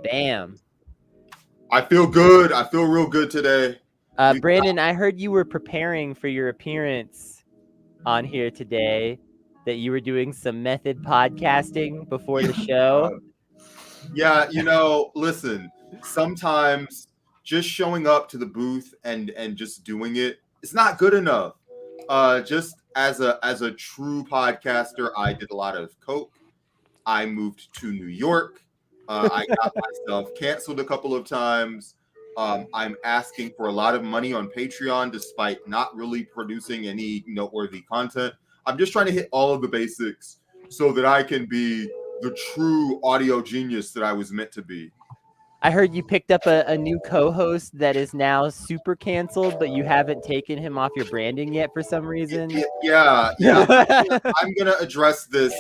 Bam. I feel good. I feel real good today. Brandon, I heard you were preparing for your appearance on here today, that you were doing some method podcasting before the show. Yeah, listen, sometimes just showing up to the booth and just doing it's not good enough. Just as a true podcaster, I did a lot of coke. I moved to New York. I got myself canceled a couple of times. I'm asking for a lot of money on Patreon despite not really producing any noteworthy content. I'm just trying to hit all of the basics so that I can be the true audio genius that I was meant to be. I heard you picked up a new co-host that is now super canceled, but you haven't taken him off your branding yet for some reason. Yeah. I'm gonna address this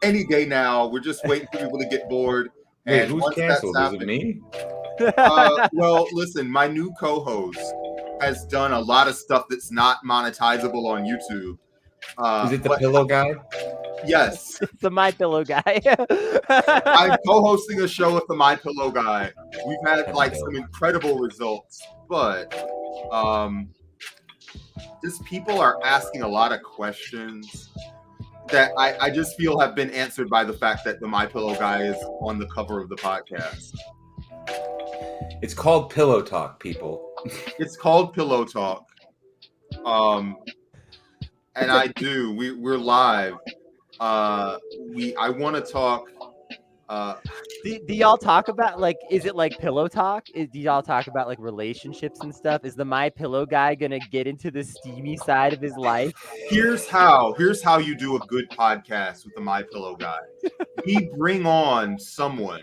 any day now. We're just waiting for people to get bored. Wait, And who's once canceled? that's Is it me? Well, listen, my new co-host has done a lot of stuff that's not monetizable on YouTube. Is it the pillow guy? Yes. It's the My Pillow guy. I'm co-hosting a show with the My Pillow guy. We've had some incredible results, but just people are asking a lot of questions that I just feel have been answered by the fact that the My Pillow guy is on the cover of the podcast. It's called Pillow Talk, people. It's called Pillow Talk. And we're live. I want to talk. Do y'all talk about, is it like pillow talk? Do y'all talk about relationships and stuff? Is the My Pillow guy gonna get into the steamy side of his life? Here's how you do a good podcast with the My Pillow guy. We bring on someone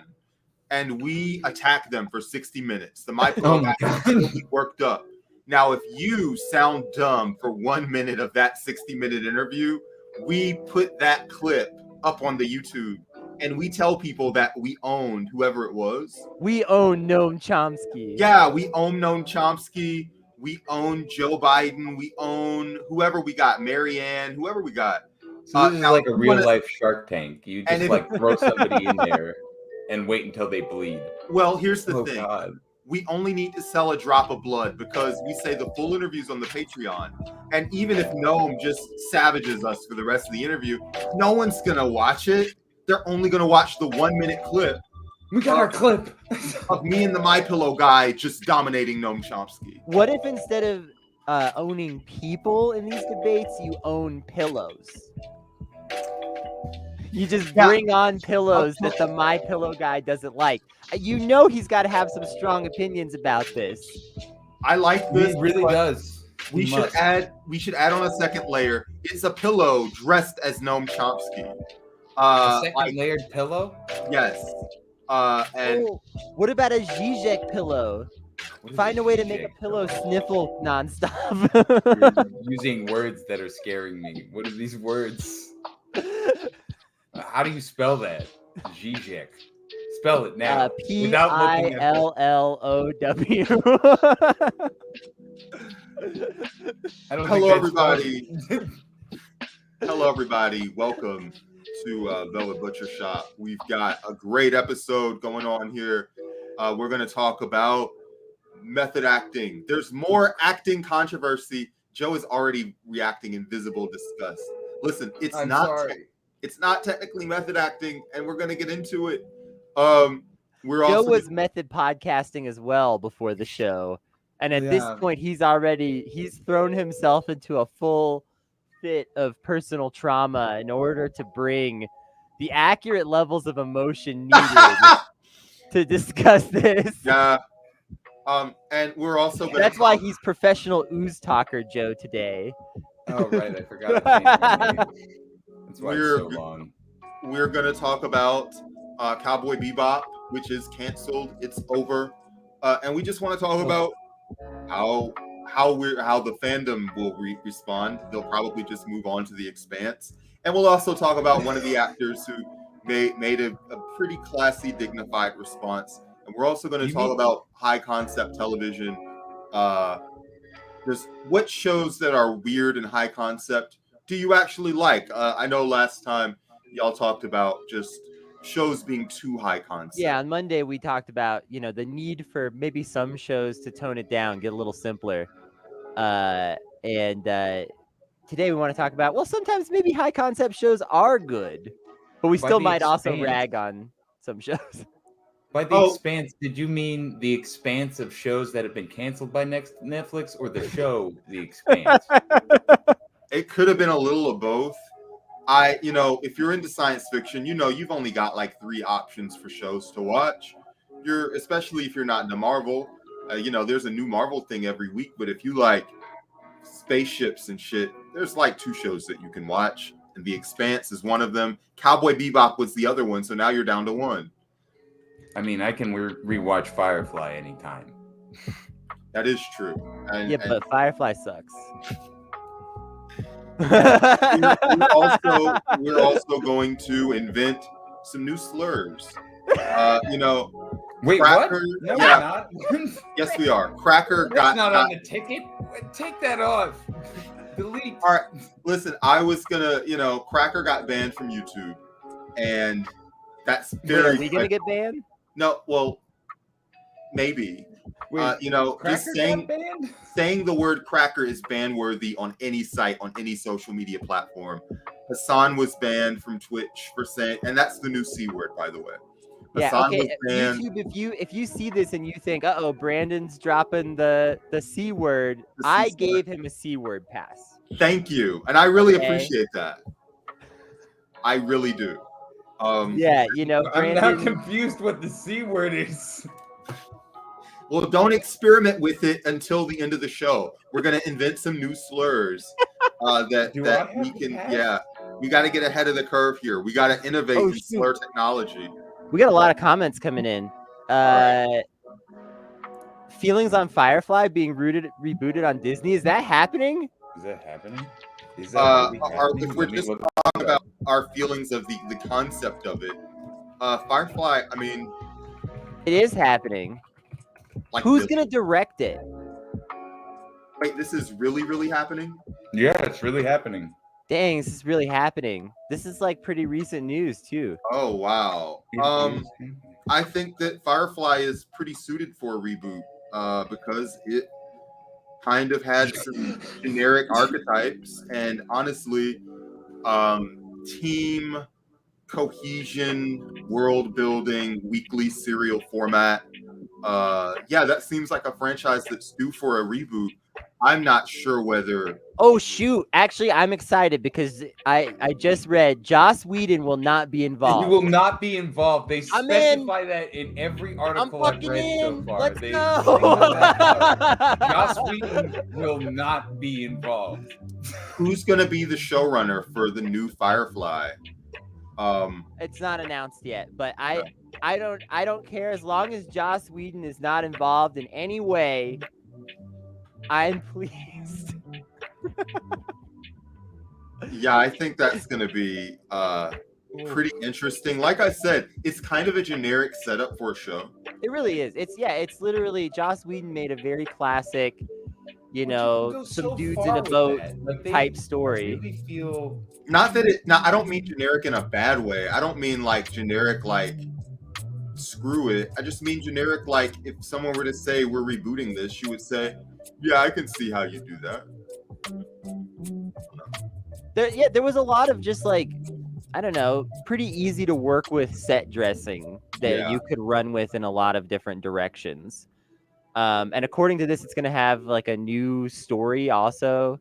and we attack them for 60 minutes. The My Pillow guy is totally worked up. Now, if you sound dumb for 1 minute of that 60-minute interview, we put that clip up on the YouTube and we tell people that we owned whoever it was. We own Noam Chomsky. Yeah, we own Noam Chomsky. We own Joe Biden. We own whoever we got, Marianne, whoever we got. So this is like a real life Shark Tank. You just throw somebody in there and wait until they bleed. Well, here's the thing. God. We only need to sell a drop of blood because we say the full interview's on the Patreon. And even if Noam just savages us for the rest of the interview, no one's going to watch it. They're only going to watch the 1 minute clip. We got our clip of me and the My Pillow guy just dominating Noam Chomsky. What if instead of owning people in these debates, you own pillows? You just bring on pillows that the My Pillow guy doesn't like. You know he's got to have some strong opinions about this. I like this. He really does. We should add on a second layer. It's a pillow dressed as Noam Chomsky. A second layered pillow? Yes. And what about a Zizek pillow? Find a way to make a pillow sniffle nonstop. You're using words that are scaring me. What are these words? How do you spell that? Zizek. Spell it now. P-I-L-L-O-W. Hello, everybody. Hello, everybody. Welcome to Velvet Butcher Shop. We've got a great episode going on here. We're going to talk about method acting. There's more acting controversy. Joe is already reacting in visible disgust. Listen, it's not technically method acting, and we're going to get into it. Joe was method podcasting as well before the show. And at this point, he's thrown himself into a full fit of personal trauma in order to bring the accurate levels of emotion needed to discuss this. Yeah. And we're also going That's why he's professional ooze talker Joe today. Oh, right. I forgot his name. That's why it's so long. We're going to talk about Cowboy Bebop, which is canceled. It's over. And we just want to talk about how the fandom will respond. They'll probably just move on to The Expanse. And we'll also talk about one of the actors who made a pretty classy, dignified response. And we're also going to talk about high concept television. Just what shows that are weird and high concept do you actually like? I know last time y'all talked about just shows being too high concept. Yeah, on Monday we talked about, the need for maybe some shows to tone it down, get a little simpler. And today we want to talk about, well, sometimes maybe high concept shows are good, but we still might also rag on some shows. By the Expanse, did you mean the expanse of shows that have been canceled by Netflix, or the show The Expanse? It could have been a little of both. If you're into science fiction, you've only got like 3 options for shows to watch. Especially if you're not into Marvel, there's a new Marvel thing every week. But if you like spaceships and shit, there's like 2 shows that you can watch, and The Expanse is one of them. Cowboy Bebop was the other one, so now you're down to 1. I mean, I can rewatch Firefly anytime. That is true. But Firefly sucks. We're also going to invent some new slurs. Wait, Cracker, what? No, we're not. Yes, we are. Cracker That's not on the ticket. Take that off. Delete. All right, listen. I was gonna, Cracker got banned from YouTube, and that's very. Are we gonna get banned? No, well, maybe. Wait, just saying the word cracker is ban worthy on any site, on any social media platform. Hassan was banned from Twitch for saying, and that's the new C word, by the way. Yeah, Hassan okay. was banned. YouTube, if you see this and you think, Brandon's dropping the C word, I gave him a C word pass. Thank you, and I really appreciate that. I really do. Brandon, I'm now confused what the C word is. Well, don't experiment with it until the end of the show. We're gonna invent some new slurs that we can. Yeah, we got to get ahead of the curve here. We got to innovate in slur technology. We got a lot of comments coming in. Feelings on Firefly being rebooted on Disney. Is that happening? Is that happening? If we're just talking about our feelings of the concept of it, Firefly, I mean, it is happening. Like who's gonna direct it? Wait, this is really, really happening? Yeah, it's really happening. Dang, this is really happening. This is like pretty recent news too. Oh wow. I think that Firefly is pretty suited for a reboot because it kind of had some generic archetypes, and honestly, team cohesion, world building, weekly serial format. That seems like a franchise that's due for a reboot. I'm not sure whether. Oh shoot! Actually, I'm excited because I just read Joss Whedon will not be involved. He will not be involved. They specify that in every article I've read so far. Let's go. Joss Whedon will not be involved. Who's going to be the showrunner for the new Firefly? It's not announced yet, but I don't care as long as Joss Whedon is not involved in any way. I'm pleased. Yeah, I think that's going to be pretty interesting. Like I said, it's kind of a generic setup for a show. It really is. It's literally Joss Whedon made a very classic, some dudes in a boat type story. Really feel I don't mean generic in a bad way. I don't mean like generic like screw it. I just mean generic like if someone were to say we're rebooting this, you would say, yeah, I can see how you do that. There was a lot of just like, I don't know, pretty easy to work with set dressing that you could run with in a lot of different directions. And according to this, it's going to have like a new story also.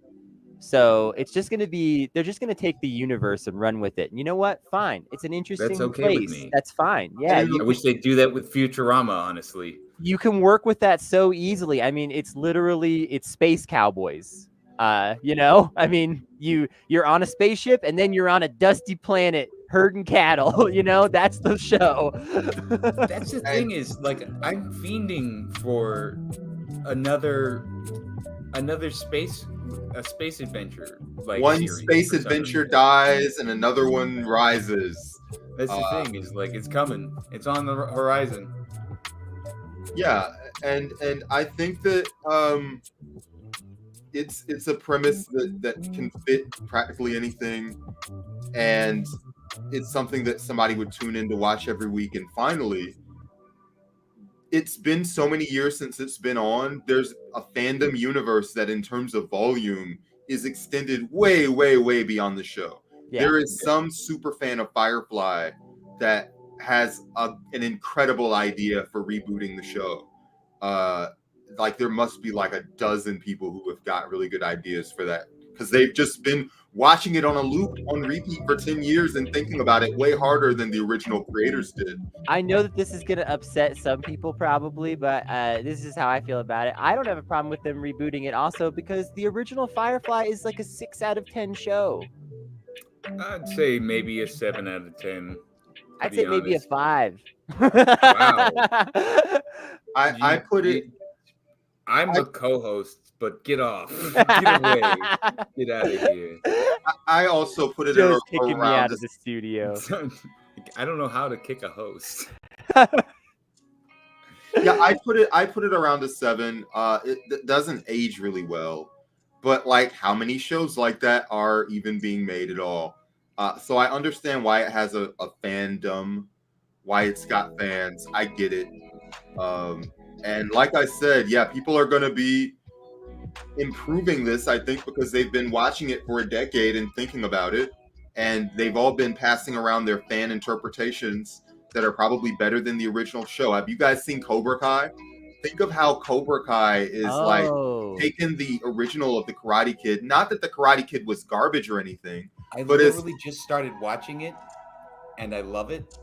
So it's just going to be, they're just going to take the universe and run with it. And you know what? Fine. It's an interesting place. With me. That's fine. Yeah. I wish they'd do that with Futurama, honestly. You can work with that so easily. I mean, it's space cowboys. I mean, you're on a spaceship and then you're on a dusty planet herding cattle. That's the show. That's the thing is, like, I'm fiending for another space adventure. Like one space adventure dies and another one rises. That's the thing is, like, it's coming. It's on the horizon. Yeah, and I think that it's a premise that can fit practically anything, and it's something that somebody would tune in to watch every week. And finally, it's been so many years since it's been on. There's a fandom universe that, in terms of volume, is extended way, way, way beyond the show. Yeah. There is some super fan of Firefly that has an incredible idea for rebooting the show. Like there must be like a dozen people who have got really good ideas for that, because they've just been watching it on a loop, on repeat for 10 years and thinking about it way harder than the original creators did. I know that this is going to upset some people probably, but this is how I feel about it. I don't have a problem with them rebooting it also because the original Firefly is like a 6 out of 10 show. I'd say maybe a 7 out of 10. I'd say maybe a 5. Wow. I put it... I'm a co-host, but get off. Get away. Get out of here. I also put it Joe's kicking me out of the studio. I don't know how to kick a host. Yeah, I put it around a 7. It doesn't age really well, but like how many shows like that are even being made at all? So I understand why it has a fandom, why it's got fans. I get it. And like I said, yeah, people are going to be improving this, I think, because they've been watching it for a decade and thinking about it. And they've all been passing around their fan interpretations that are probably better than the original show. Have you guys seen Cobra Kai? Think of how Cobra Kai is like taking the original of the Karate Kid. Not that the Karate Kid was garbage or anything. I literally just started watching it and I love it.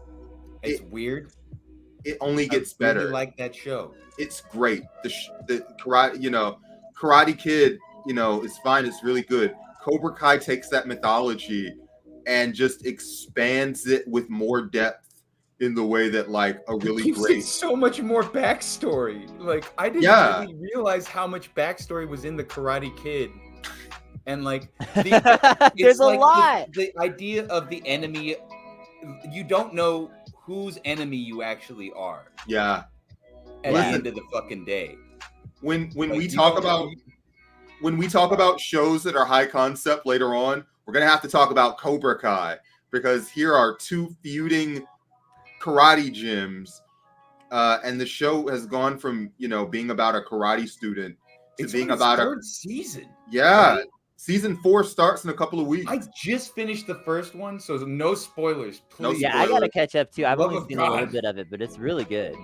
It's weird. It only gets better. I really like that show. It's great. The karate, Karate Kid, is fine. It's really good. Cobra Kai takes that mythology and just expands it with more depth in the way that like a really great. So much more backstory. Like I didn't really realize how much backstory was in the Karate Kid. And like there's a lot. The idea of the enemy, you don't know whose enemy you actually are. Yeah. At the end of the fucking day. When we talk about shows that are high concept later on, we're gonna have to talk about Cobra Kai, because here are two feuding karate gyms, and the show has gone from being about a karate student to being about third season. Yeah. Right? Season 4 starts in a couple of weeks. I just finished the first one, so no spoilers, please. Yeah, I gotta catch up too. I've only seen a little bit of it, but it's really good.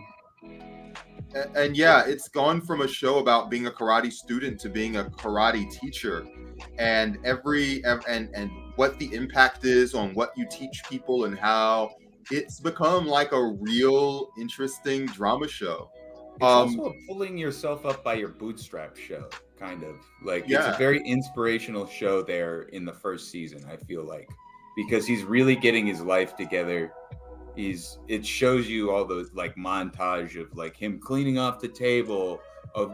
And yeah, it's gone from a show about being a karate student to being a karate teacher, and and what the impact is on what you teach people and how it's become like a real interesting drama show. It's also a pulling yourself up by your bootstrap show, kind of like it's a very inspirational show there in the first season. I feel like because he's really getting his life together. It shows you all those like montage of like him cleaning off the table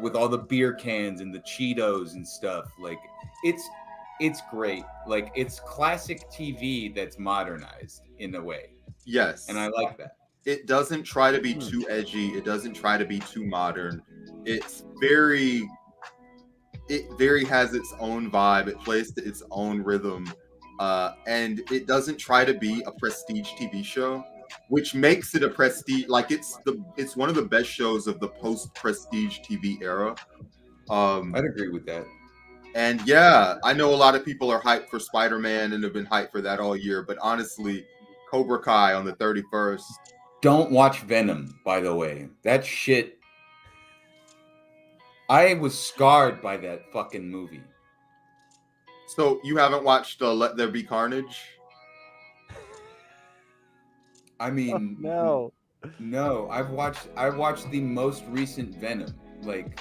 with all the beer cans and the Cheetos and stuff. Like it's great. Like it's classic TV that's modernized in a way. Yes. And I like that. It doesn't try to be too edgy. It doesn't try to be too modern. It very has its own vibe. It plays to its own rhythm. And it doesn't try to be a prestige TV show, which makes it a prestige. Like it's one of the best shows of the post-prestige TV era. I'd agree with that. And yeah, I know a lot of people are hyped for Spider-Man and have been hyped for that all year. But honestly, Cobra Kai on the 31st. Don't watch Venom, by the way. That shit. I was scarred by that fucking movie. So you haven't watched Let There Be Carnage? I mean, no. I watched the most recent Venom. Like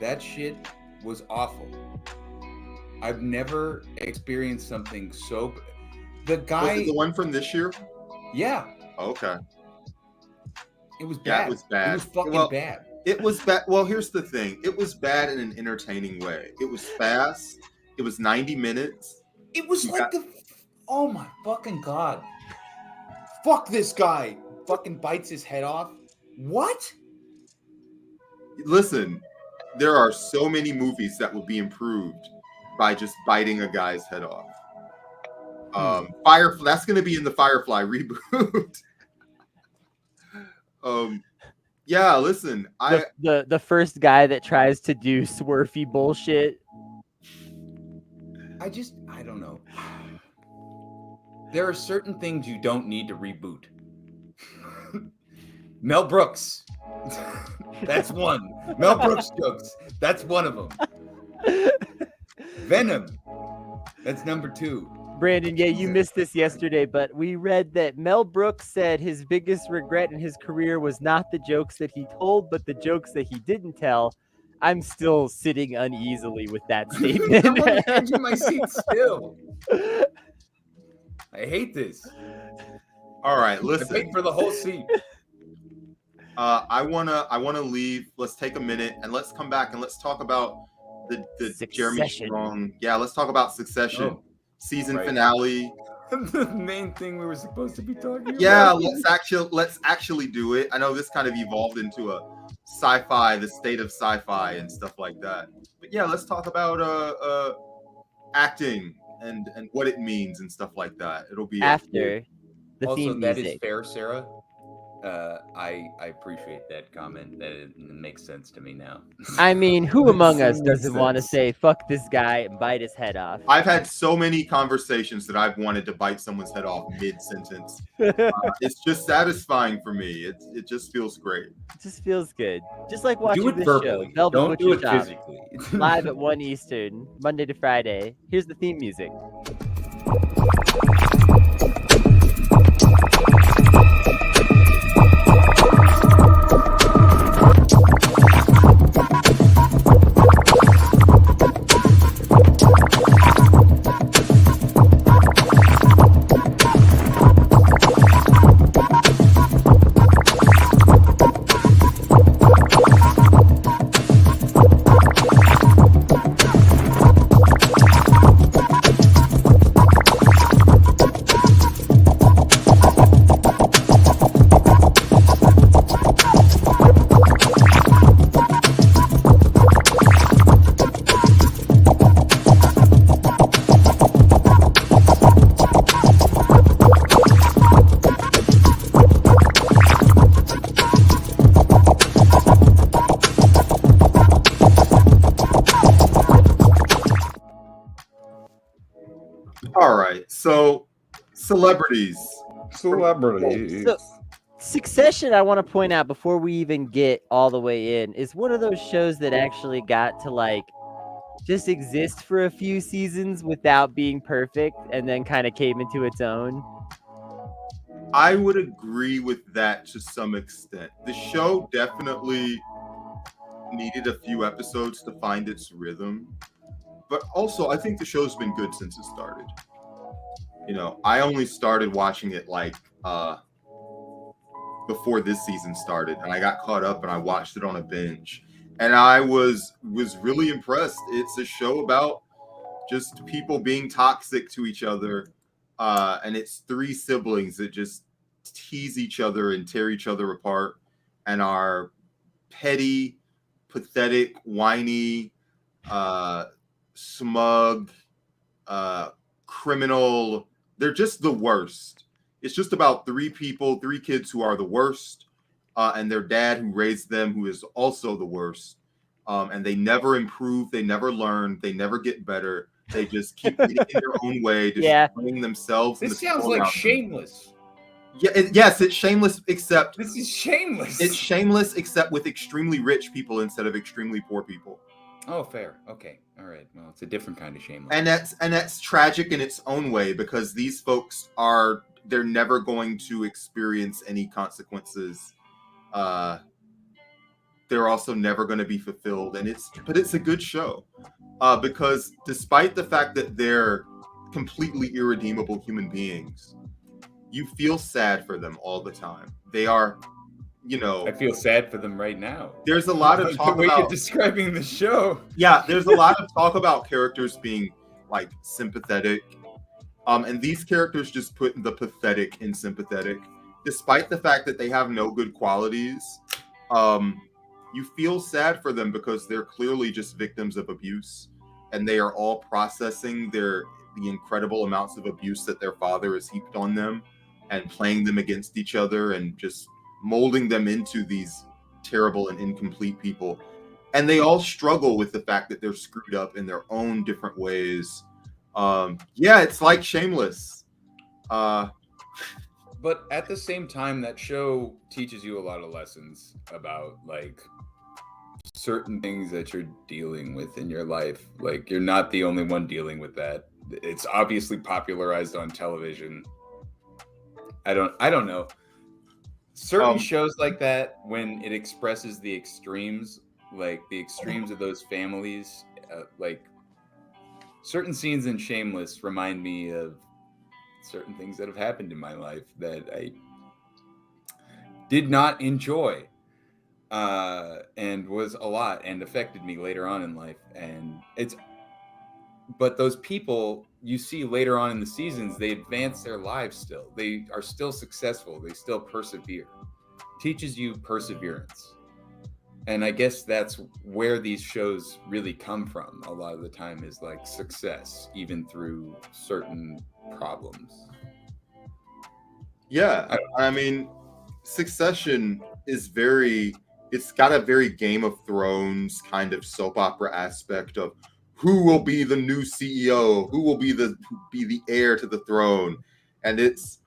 that shit was awful. I've never experienced something so. The guy, was it the one from this year? Yeah. Okay. It was bad. Yeah, it was bad. It was fucking bad. It was bad. Well, here's the thing. It was bad in an entertaining way. It was fast. It was 90 minutes. It was oh my fucking God. Fuck this guy. Fucking bites his head off. What? Listen, there are so many movies that would be improved by just biting a guy's head off. Firefly, that's going to be in the Firefly reboot. Yeah, listen, the first guy that tries to do swerfy bullshit. I don't know. There are certain things you don't need to reboot. Mel Brooks. That's one. Mel Brooks jokes. That's one of them. Venom. That's number 2. Brandon, yeah, you missed this yesterday, but we read that Mel Brooks said his biggest regret in his career was not the jokes that he told, but the jokes that he didn't tell. I'm still sitting uneasily with that statement. I'm on the edge of my seat still. I hate this. All right, listen. I wait for the whole seat. I wanna leave. Let's take a minute and let's come back and let's talk about the Jeremy Strong. Yeah, let's talk about Succession season finale. The main thing we were supposed to be talking about. Yeah, let's actually do it. I know this kind of evolved into a sci-fi, the state of sci-fi and stuff like that. But yeah, let's talk about acting and what it means and stuff like that. It'll be after the also theme that music. Is fair, Sarah. I appreciate that comment. That it makes sense to me now. I mean, who among us doesn't want to say "fuck this guy" and bite his head off? I've had so many conversations that I've wanted to bite someone's head off mid-sentence. It's just satisfying for me. It just feels great. It just feels good. Just like watching do it this verbally. show. Velvet Don't do it Butcher Shop, physically. live at 1 Eastern, Monday to Friday. Here's the theme music. All right, so celebrities. So, Succession, I want to point out before we even get all the way in, is one of those shows that actually got to like just exist for a few seasons without being perfect and then kind of came into its own. I would agree with that to some extent. The show definitely needed a few episodes to find its rhythm, but also I think the show's been good since it started. You know, I only started watching it like before this season started, and I got caught up and I watched it on a binge, and I was really impressed. It's a show about just people being toxic to each other, and it's 3 siblings that just tease each other and tear each other apart and are petty, pathetic, whiny, smug, criminal. They're just the worst. It's just about 3 people, 3 kids who are the worst, and their dad who raised them, who is also the worst. And they never improve, they never learn, they never get better. They just keep getting in their own way, destroying themselves. This sounds like Shameless. Yeah, yes, it's Shameless, except this is Shameless. It's Shameless, except with extremely rich people instead of extremely poor people. Oh, fair. Okay. All right. Well, it's a different kind of Shameless. And that's tragic in its own way, because these folks they're never going to experience any consequences. They're also never going to be fulfilled, but it's a good show, because despite the fact that they're completely irredeemable human beings, you feel sad for them all the time. They are, you know, I feel sad for them right now. There's a lot of talk about you're describing the show. Yeah, there's a lot of talk about characters being like sympathetic. And these characters just put the pathetic in sympathetic, despite the fact that they have no good qualities. You feel sad for them because they're clearly just victims of abuse, and they are all processing their the incredible amounts of abuse that their father has heaped on them and playing them against each other and just molding them into these terrible and incomplete people. And they all struggle with the fact that they're screwed up in their own different ways. It's like Shameless. But at the same time, that show teaches you a lot of lessons about like certain things that you're dealing with in your life. Like, you're not the only one dealing with that. It's obviously popularized on television. I don't know. Certain shows like that, when it expresses the extremes, like the extremes of those families, like certain scenes in Shameless remind me of certain things that have happened in my life that I did not enjoy, and was a lot and affected me later on in life. But those people you see later on in the seasons, they advance their lives still. They are still successful. They still persevere. Teaches you perseverance. And I guess that's where these shows really come from a lot of the time, is like success, even through certain problems. Yeah, I mean, Succession is it's got a very Game of Thrones kind of soap opera aspect of who will be the new CEO, who will be the heir to the throne. And it's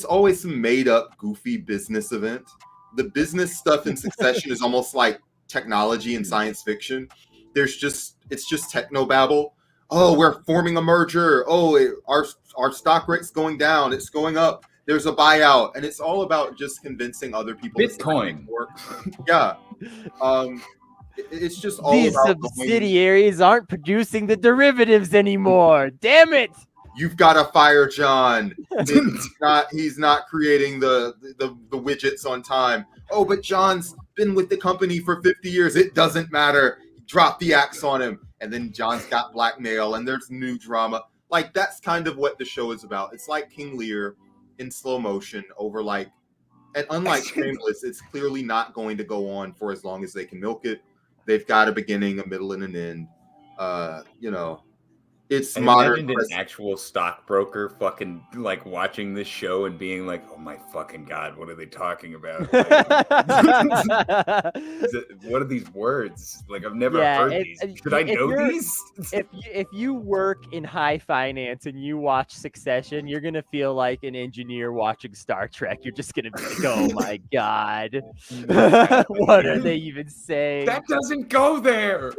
always some made up goofy business event. The business stuff in Succession is almost like technology and science fiction. It's just technobabble. Oh, we're forming a merger. Oh, our stock rate's going down. It's going up. There's a buyout, and it's all about just convincing other people. Bitcoin. Yeah. It's just all these about subsidiaries aren't producing the derivatives anymore. Damn it! You've got to fire John. He's not creating the widgets on time. Oh, but John's been with the company for 50 years. It doesn't matter. Drop the axe on him. And then John's got blackmail and there's new drama. Like, that's kind of what the show is about. It's like King Lear in slow motion over and unlike Shameless, it's clearly not going to go on for as long as they can milk it. They've got a beginning, a middle, and an end. It's modern. Imagine an actual stockbroker fucking like watching this show and being like, "Oh my fucking god, what are they talking about? What are these words? Like, I've never heard these. Should I know these?" If you work in high finance and you watch Succession, you're gonna feel like an engineer watching Star Trek. You're just gonna be like, "Oh my god, what are they even saying? That doesn't go there."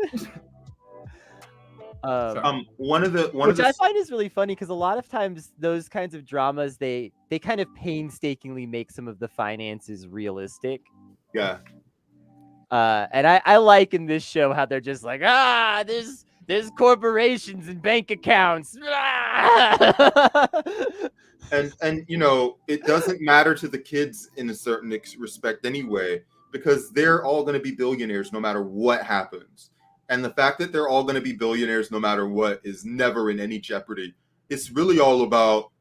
Which I find is really funny, because a lot of times those kinds of dramas, they kind of painstakingly make some of the finances realistic. Yeah. And I like in this show how they're just like, there's corporations and bank accounts. And it doesn't matter to the kids in a certain respect anyway, because they're all going to be billionaires no matter what happens. And the fact that they're all going to be billionaires no matter what is never in any jeopardy. It's really all about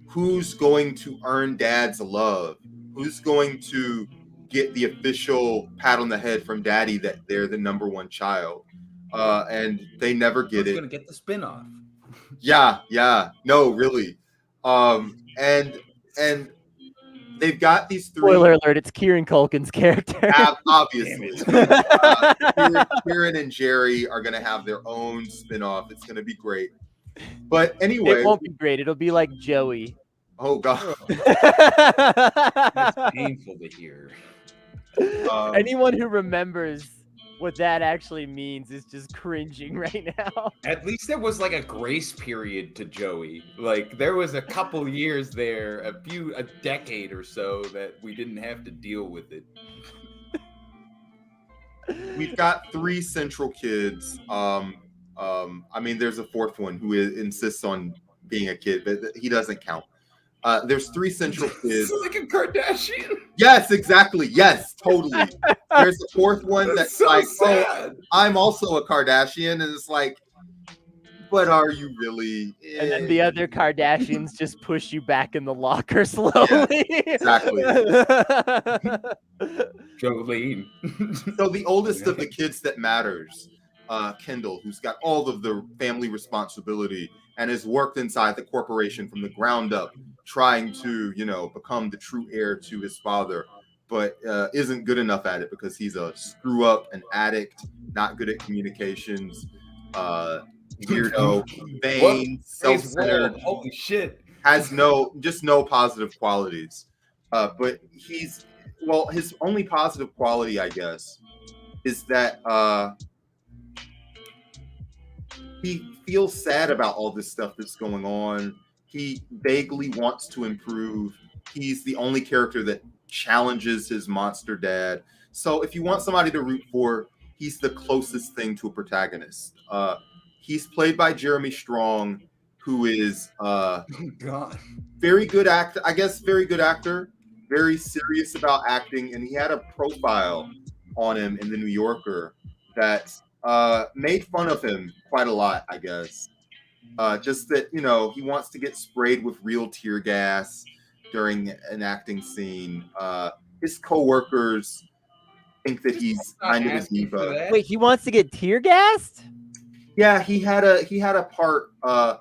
who's going to earn dad's love, who's going to get the official pat on the head from daddy that they're the number one child. And they never get it. Who's going to get the spinoff? Yeah. No, really. And they've got these three. Spoiler alert, it's Kieran Culkin's character. Obviously. Kieran and Jerry are going to have their own spinoff. It's going to be great. But anyway. It won't be great. It'll be like Joey. Oh, God. That's painful to hear. Anyone who remembers what that actually means is just cringing right now. At least there was like a grace period to Joey. Like, there was a couple years there, a decade or so, that we didn't have to deal with it. We've got three central kids. I mean, there's a fourth one who insists on being a kid, but he doesn't count. There's three central kids. Like a Kardashian. Yes, exactly. Yes, totally. There's a fourth one that's so like, sad. "Oh, I'm also a Kardashian," and it's like, but are you really? And then the other Kardashians just push you back in the locker slowly. Yeah, exactly. Jolene. So the oldest of the kids that matters, Kendall, who's got all of the family responsibility and has worked inside the corporation from the ground up, trying to, become the true heir to his father, but isn't good enough at it because he's a screw up, an addict, not good at communications, weirdo, vain, self-centered. Holy shit. Has no positive qualities. But his only positive quality, I guess, is that he feels sad about all this stuff that's going on. He vaguely wants to improve. He's the only character that challenges his monster dad. So if you want somebody to root for, he's the closest thing to a protagonist. He's played by Jeremy Strong, who is very good actor. I guess very good actor, very serious about acting, and he had a profile on him in the New Yorker that made fun of him quite a lot, I guess. Just that, he wants to get sprayed with real tear gas during an acting scene. His coworkers think that he's kind of a diva. Wait, he wants to get tear gassed? Yeah, he had a part, I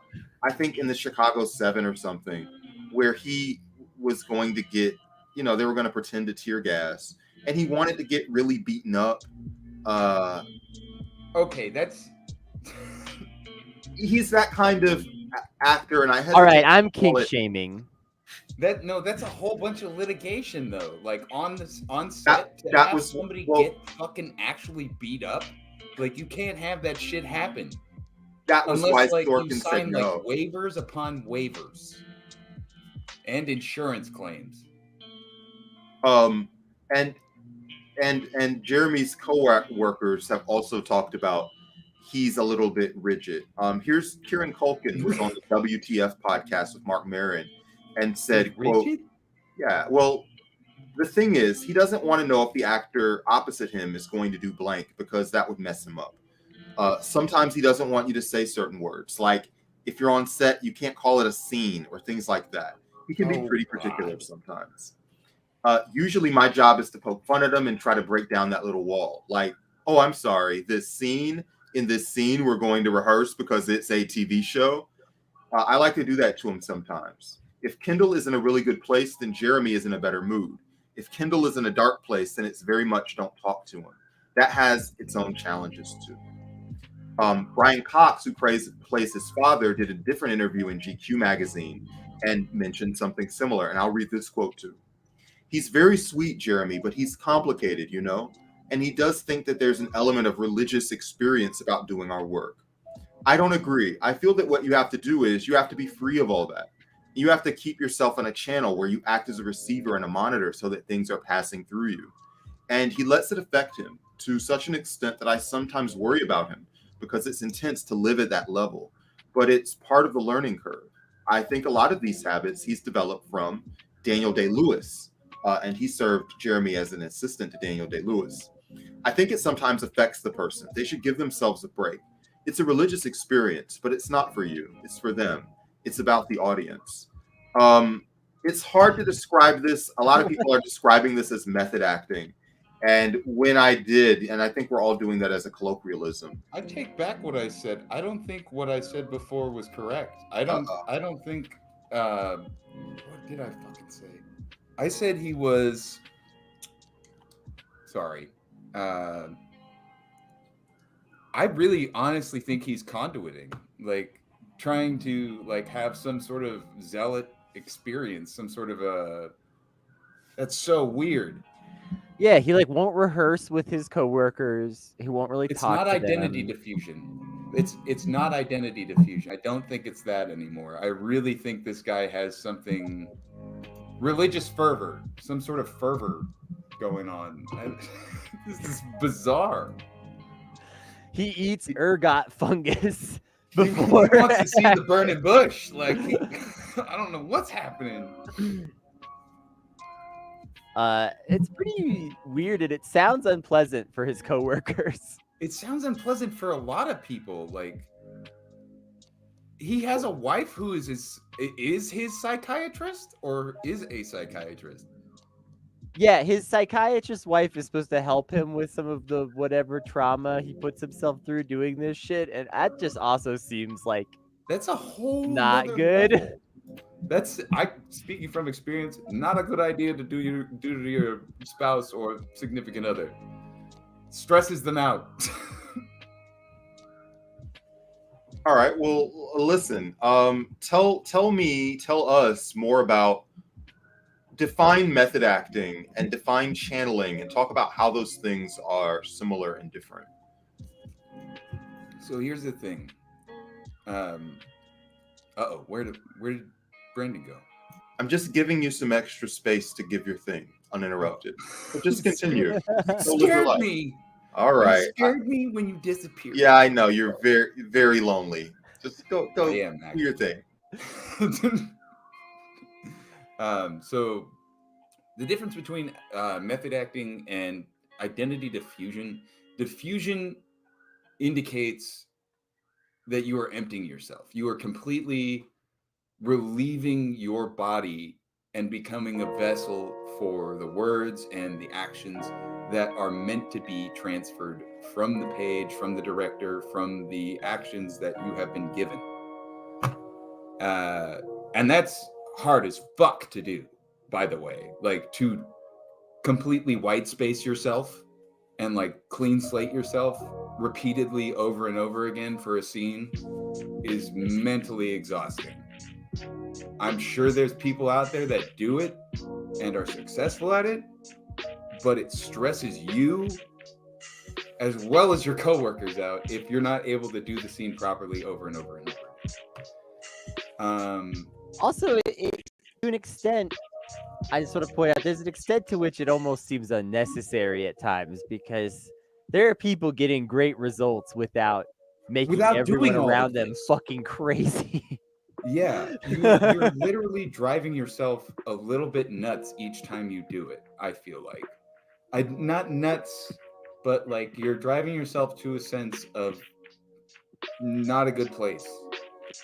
think in the Chicago 7 or something, where he was going to get, they were going to pretend to tear gas, and he wanted to get really beaten up. Okay, that's he's that kind of actor, and all right, I'm kink shaming. That's a whole bunch of litigation though. Like on set, that was somebody get fucking actually beat up. Like you can't have that shit happen. That was unless, why Sorkin said sign, no. Waivers upon waivers and insurance claims. And Jeremy's co-workers have also talked about he's a little bit rigid. Here's Kieran Culkin was on the WTF podcast with Mark Maron and said, quote, yeah, well, the thing is, he doesn't want to know if the actor opposite him is going to do blank because that would mess him up. Sometimes he doesn't want you to say certain words. Like if you're on set, you can't call it a scene or things like that. He can be pretty particular sometimes. Usually my job is to poke fun at him and try to break down that little wall. Like, oh, I'm sorry. In this scene, we're going to rehearse because it's a TV show. I like to do that to him sometimes. If Kendall is in a really good place, then Jeremy is in a better mood. If Kendall is in a dark place, then it's very much don't talk to him. That has its own challenges too. Brian Cox, who plays his father, did a different interview in GQ magazine and mentioned something similar. And I'll read this quote too. He's very sweet, Jeremy, but he's complicated, and he does think that there's an element of religious experience about doing our work. I don't agree. I feel that what you have to do is you have to be free of all that. You have to keep yourself on a channel where you act as a receiver and a monitor so that things are passing through you. And he lets it affect him to such an extent that I sometimes worry about him because it's intense to live at that level, but it's part of the learning curve. I think a lot of these habits he's developed from Daniel Day-Lewis, and he served Jeremy as an assistant to Daniel Day-Lewis. I think it sometimes affects the person. They should give themselves a break. It's a religious experience, but it's not for you. It's for them. It's about the audience. It's hard to describe this. A lot of people are describing this as method acting. And when I did, and I think we're all doing that as a colloquialism. I take back what I said. I don't think what I said before was correct. I don't think, what did I fucking say? I said he was, sorry. I really honestly think he's conduiting, like trying to have some sort of zealot experience, some sort of that's so weird. Yeah, he won't rehearse with his coworkers. He won't really talk to them. It's not identity diffusion. It's not identity diffusion. I don't think it's that anymore. I really think this guy has something religious fervor, some sort of fervor going on. This is bizarre. He eats ergot fungus before. He wants to see the burning bush. I don't know what's happening. It's pretty weird, and it sounds unpleasant for his coworkers. It sounds unpleasant for a lot of people. He has a wife who is his psychiatrist or is a psychiatrist. Yeah, his psychiatrist wife is supposed to help him with some of the whatever trauma he puts himself through doing this shit, and that just also seems like That's a whole not good. Level. That's speaking from experience, not a good idea to do to your spouse or significant other. Stresses them out. All right. Well, listen. Tell us more about define method acting and define channeling, and talk about how those things are similar and different. So here's the thing. Where did Brandon go? I'm just giving you some extra space to give your thing uninterrupted. So just continue. Scared me. All right. You scared me when you disappeared. Yeah, I know. You're very, very lonely. Just go do your thing. So the difference between method acting and identity diffusion indicates that you are emptying yourself. You are completely relieving your body and becoming a vessel for the words and the actions that are meant to be transferred from the page, from the director, from the actions that you have been given. And that's hard as fuck to do, by the way. Like, to completely white space yourself and like clean slate yourself repeatedly over and over again for a scene is mentally exhausting. I'm sure there's people out there that do it and are successful at it, but it stresses you as well as your coworkers out if you're not able to do the scene properly over and over and over. Also, to an extent, I just want to point out, there's an extent to which it almost seems unnecessary at times, because there are people getting great results without everyone around them fucking crazy. Yeah, you're literally driving yourself a little bit nuts each time you do it, I feel like. Not nuts, but like you're driving yourself to a sense of not a good place.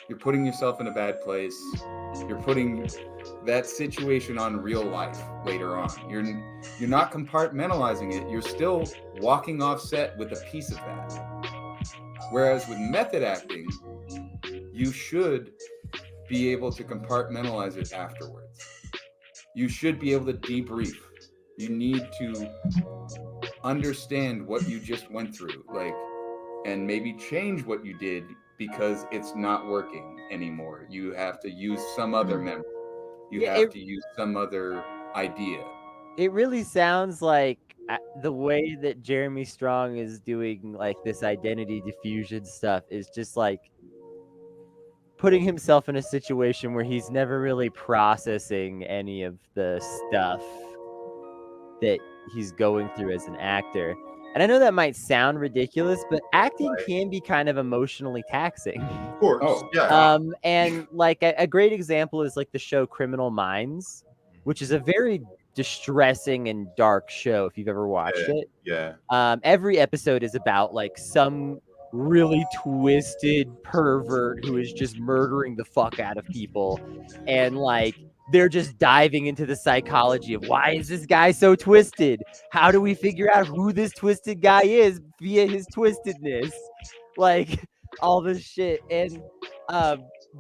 You're putting yourself in a bad place. You're putting that situation on real life later on. You're not compartmentalizing it. You're still walking off set with a piece of that. Whereas with method acting, you should be able to compartmentalize it afterwards. You should be able to debrief. You need to understand what you just went through, and maybe change what you did because it's not working anymore. You have to use some other memory. You have to use some other idea. It really sounds like the way that Jeremy Strong is doing like this identity diffusion stuff is just like putting himself in a situation where he's never really processing any of the stuff that he's going through as an actor. And I know that might sound ridiculous, but acting can be kind of emotionally taxing. Of course. Yeah. And like a great example is like the show Criminal Minds, which is a very distressing and dark show if you've ever watched it. Yeah. Every episode is about like some really twisted pervert who is just murdering the fuck out of people, and like they're just diving into the psychology of why is this guy so twisted? How do we figure out who this twisted guy is via his twistedness? Like all this shit. And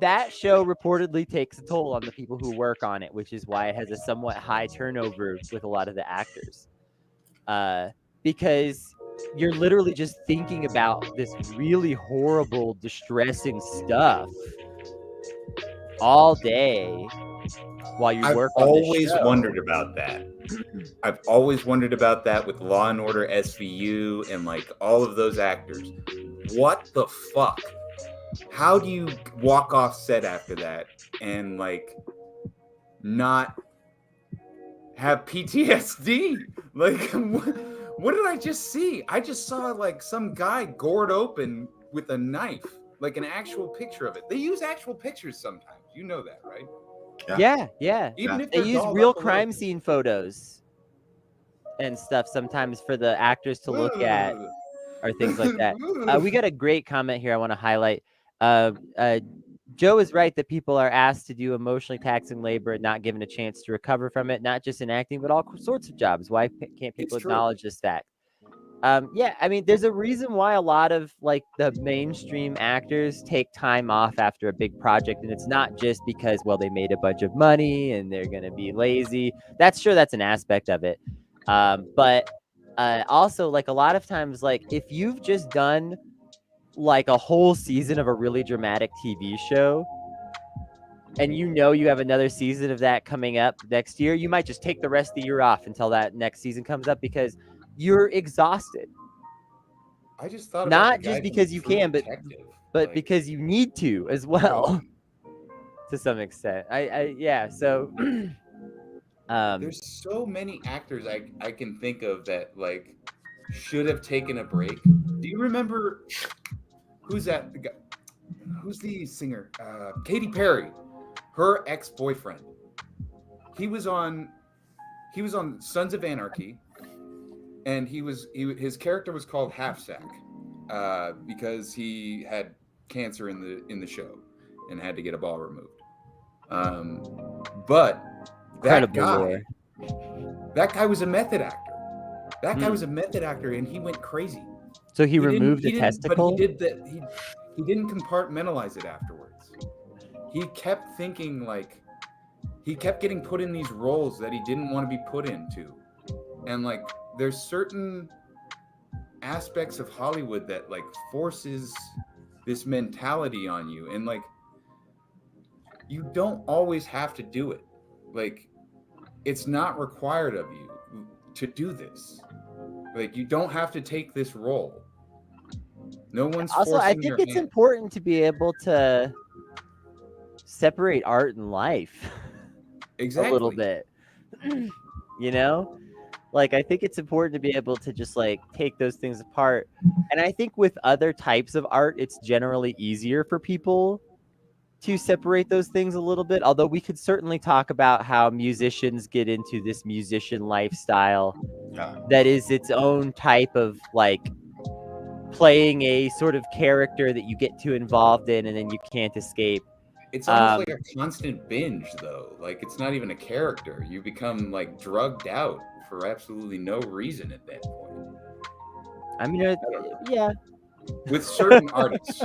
that show reportedly takes a toll on the people who work on it, which is why it has a somewhat high turnover with a lot of the actors. Because you're literally just thinking about this really horrible, distressing stuff all day while you work on the show. I've always wondered about that. I've always wondered about that with Law and Order SVU and like all of those actors. What the fuck? How do you walk off set after that and like not have PTSD? Like, what did I just see? I just saw like some guy gored open with a knife, like an actual picture of it. They use actual pictures sometimes. You know that, right? Yeah. Even if they use real crime scene photos and stuff sometimes for the actors to look at or things like that. We got a great comment here I want to highlight. Joe is right that people are asked to do emotionally taxing labor and not given a chance to recover from it, not just in acting, but all sorts of jobs. Why can't people acknowledge this fact? Yeah, I mean, there's a reason why a lot of like the mainstream actors take time off after a big project, and it's not just because, well, they made a bunch of money and they're gonna be lazy. That's sure, that's an aspect of it. But also, like, a lot of times, like, if you've just done like a whole season of a really dramatic TV show, and you know you have another season of that coming up next year, you might just take the rest of the year off until that next season comes up because you're exhausted. I just thought not just because you can, but like, because you need to as well, to some extent. Yeah. So there's so many actors I can think of that like should have taken a break. Do you remember who's that? Who's the singer? Katy Perry, her ex-boyfriend. He was on Sons of Anarchy, and his character was called Half Sack because he had cancer in the show and had to get a ball removed. But that guy was a method actor. That guy was a method actor, and he went crazy. So he removed a testicle? But he did that. He didn't compartmentalize it afterwards. He kept thinking like he kept getting put in these roles that he didn't want to be put into. And like there's certain aspects of Hollywood that like forces this mentality on you, and like you don't always have to do it. Like it's not required of you to do this. Like you don't have to take this role. No one's also, I think it's important to be able to separate art and life. Exactly. A little bit. You know? Like, I think it's important to be able to just like take those things apart. And I think with other types of art, it's generally easier for people to separate those things a little bit. Although we could certainly talk about how musicians get into this musician lifestyle that is its own type of like playing a sort of character that you get too involved in and then you can't escape. It's almost like a constant binge, though. Like it's not even a character. You become like drugged out for absolutely no reason at that point. I mean, yeah. With certain artists,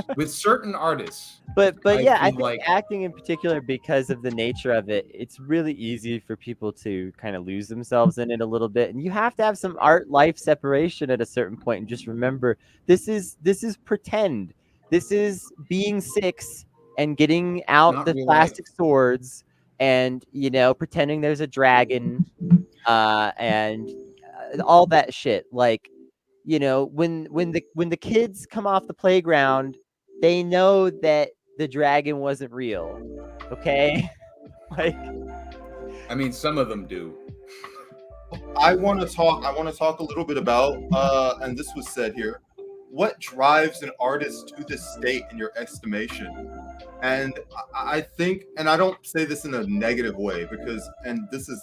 But yeah, I think like acting in particular, because of the nature of it, it's really easy for people to kind of lose themselves in it a little bit. And you have to have some art life separation at a certain point. And just remember, this is pretend. This is being 6 and getting out the plastic swords and, you know, pretending there's a dragon and all that shit. Like, you know, when the kids come off the playground, they know that the dragon wasn't real. Okay? Like, I mean, some of them do. I want to talk a little bit about and this was said here, what drives an artist to this state in your estimation? And I think, and I don't say this in a negative way, because, and this is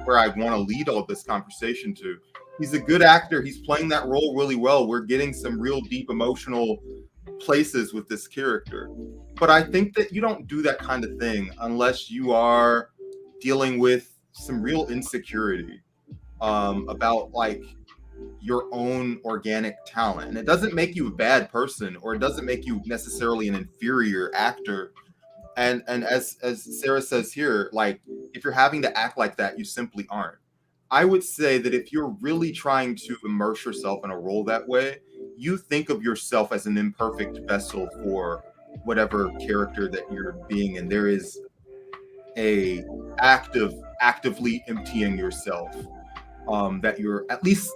where I want to lead all this conversation to, he's a good actor. He's playing that role really well. We're getting some real deep emotional places with this character. But I think that you don't do that kind of thing unless you are dealing with some real insecurity about like your own organic talent. And it doesn't make you a bad person, or it doesn't make you necessarily an inferior actor. And as Sarah says here, like if you're having to act like that, you simply aren't. I would say that if you're really trying to immerse yourself in a role that way, you think of yourself as an imperfect vessel for whatever character that you're being, and there is a actively emptying yourself that you're at least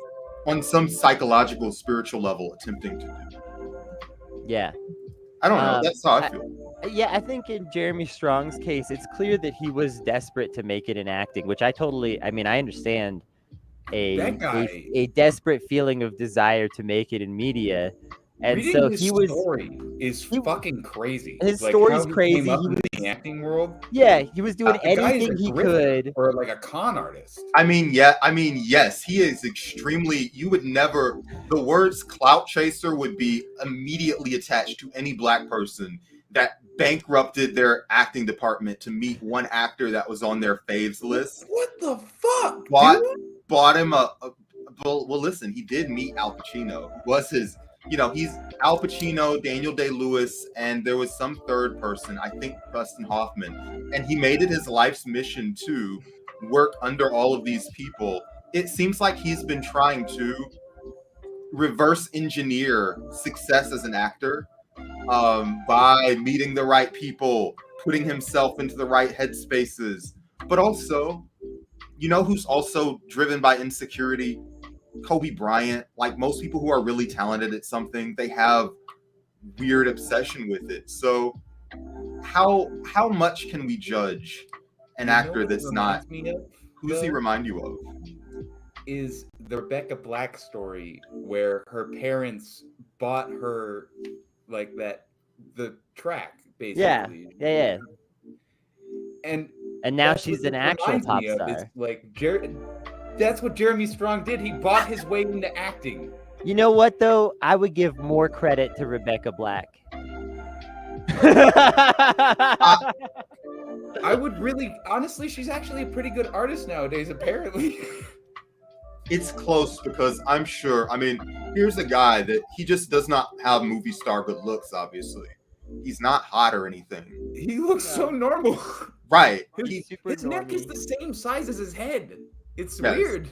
on some psychological, spiritual level attempting to do. Yeah. I don't know. That's how I feel. Yeah, I think in Jeremy Strong's case, it's clear that he was desperate to make it in acting, which I understand a desperate feeling of desire to make it in media. And reading so his story is fucking crazy. His story's crazy. He came up in the acting world. Yeah, he was doing anything he could. Or like a con artist. Yes, he is extremely, you would never, the words clout chaser would be immediately attached to any Black person that bankrupted their acting department to meet one actor that was on their faves list. What the fuck? Bought him a well, listen, he did meet Al Pacino. Was his, he's Al Pacino, Daniel Day-Lewis, and there was some third person, I think Dustin Hoffman. And he made it his life's mission to work under all of these people. It seems like he's been trying to reverse engineer success as an actor by meeting the right people, putting himself into the right headspaces. But also, who's also driven by insecurity? Kobe Bryant. Like most people who are really talented at something, they have weird obsession with it. So how much can we judge an actor that's not? Who does he remind you of? Is the Rebecca Black story where her parents bought her the track, basically. Yeah. And now she's an actual pop star. That's what Jeremy Strong did. He bought his way into acting. You know what, though? I would give more credit to Rebecca Black. I would really, honestly, she's actually a pretty good artist nowadays, apparently. It's close because I'm sure, here's a guy that he just does not have movie star good looks, obviously. He's not hot or anything. He looks so normal. Right. His neck is the same size as his head. It's weird.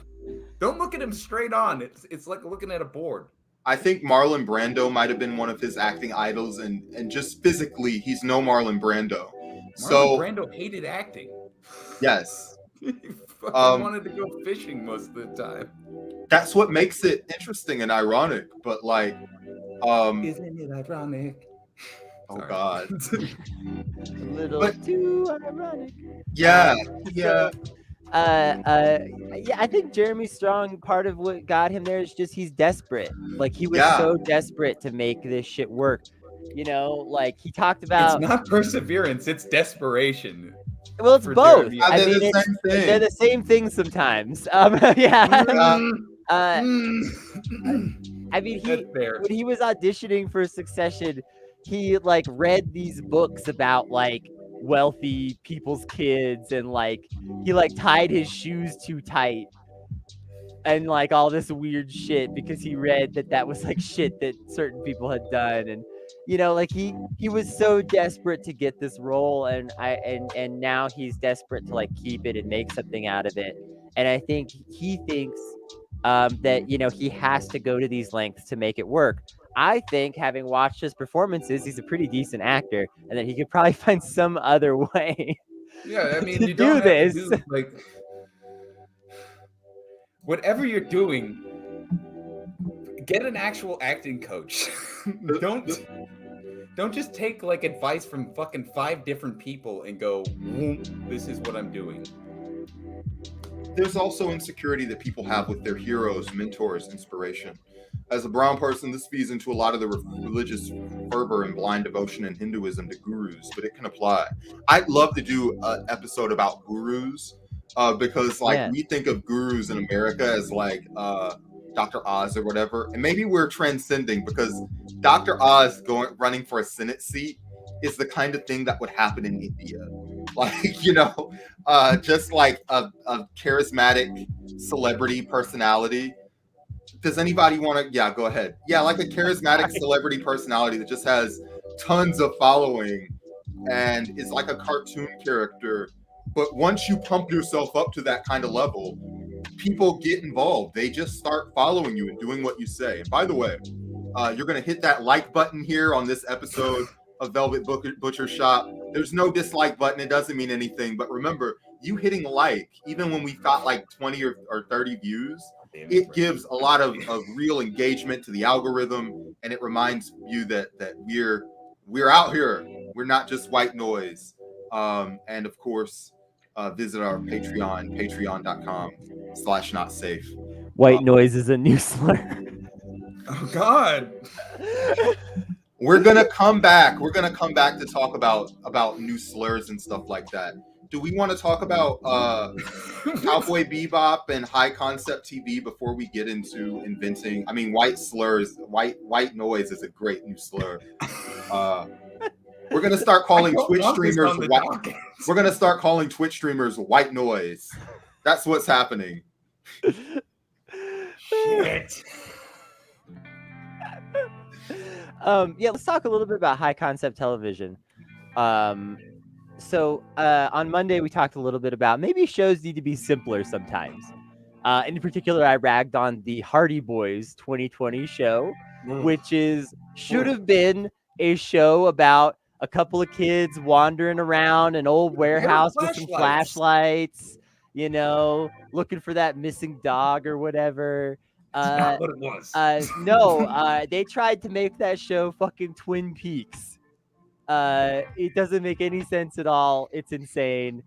Don't look at him straight on. It's like looking at a board. I think Marlon Brando might have been one of his acting idols, and just physically, he's no Marlon Brando. Marlon Brando hated acting. Yes. He wanted to go fishing most of the time. That's what makes it interesting and ironic, but isn't it ironic? Oh God. Too ironic. Yeah. I think Jeremy Strong, part of what got him there is just he's desperate. Like he was so desperate to make this shit work. He talked about, it's not perseverance, it's desperation. Well, it's both. They're the same thing sometimes. When he was auditioning for Succession, he read these books about wealthy people's kids, and he tied his shoes too tight and all this weird shit because he read that was shit that certain people had done. And he was so desperate to get this role, and now he's desperate to keep it and make something out of it. And I think he thinks that he has to go to these lengths to make it work. I think, having watched his performances, he's a pretty decent actor, and that he could probably find some other way. Yeah, you don't do this. Whatever you're doing, get an actual acting coach. Don't just take advice from fucking 5 different people and go, this is what I'm doing. There's also insecurity that people have with their heroes, mentors, inspiration. As a brown person, this feeds into a lot of the religious fervor and blind devotion in Hinduism to gurus, but it can apply. I'd love to do an episode about gurus because we think of gurus in America as Dr. Oz or whatever, and maybe we're transcending, because Dr. Oz running for a Senate seat is the kind of thing that would happen in India. Just a charismatic celebrity personality. Does anybody want to? Yeah, go ahead. Yeah, a charismatic celebrity personality that just has tons of following and is like a cartoon character. But once you pump yourself up to that kind of level, people get involved. They just start following you and doing what you say. And by the way, you're going to hit that like button here on this episode of Velvet Butcher Shop. There's no dislike button. It doesn't mean anything. But remember, you hitting like, even when we've got 20 or 30 views, it gives a lot of real engagement to the algorithm, and it reminds you that we're out here. We're not just white noise. And of course, visit our Patreon, patreon.com/notsafe. White noise is a new slur. Oh God. We're gonna come back. We're gonna come back to talk about new slurs and stuff like that. Do we want to talk about Cowboy Bebop and High Concept TV before we get into inventing? White slurs. White noise is a great new slur. We're gonna start calling Twitch streamers white. We're gonna start calling Twitch streamers white noise. That's what's happening. Shit. Let's talk a little bit about high concept television. So on Monday we talked a little bit about maybe shows need to be simpler sometimes. In particular, I ragged on the Hardy Boys 2020 show, which should have been a show about a couple of kids wandering around an old warehouse with some flashlights, looking for that missing dog or whatever. That's not what it was. No, they tried to make that show fucking Twin Peaks. It doesn't make any sense at all. It's insane.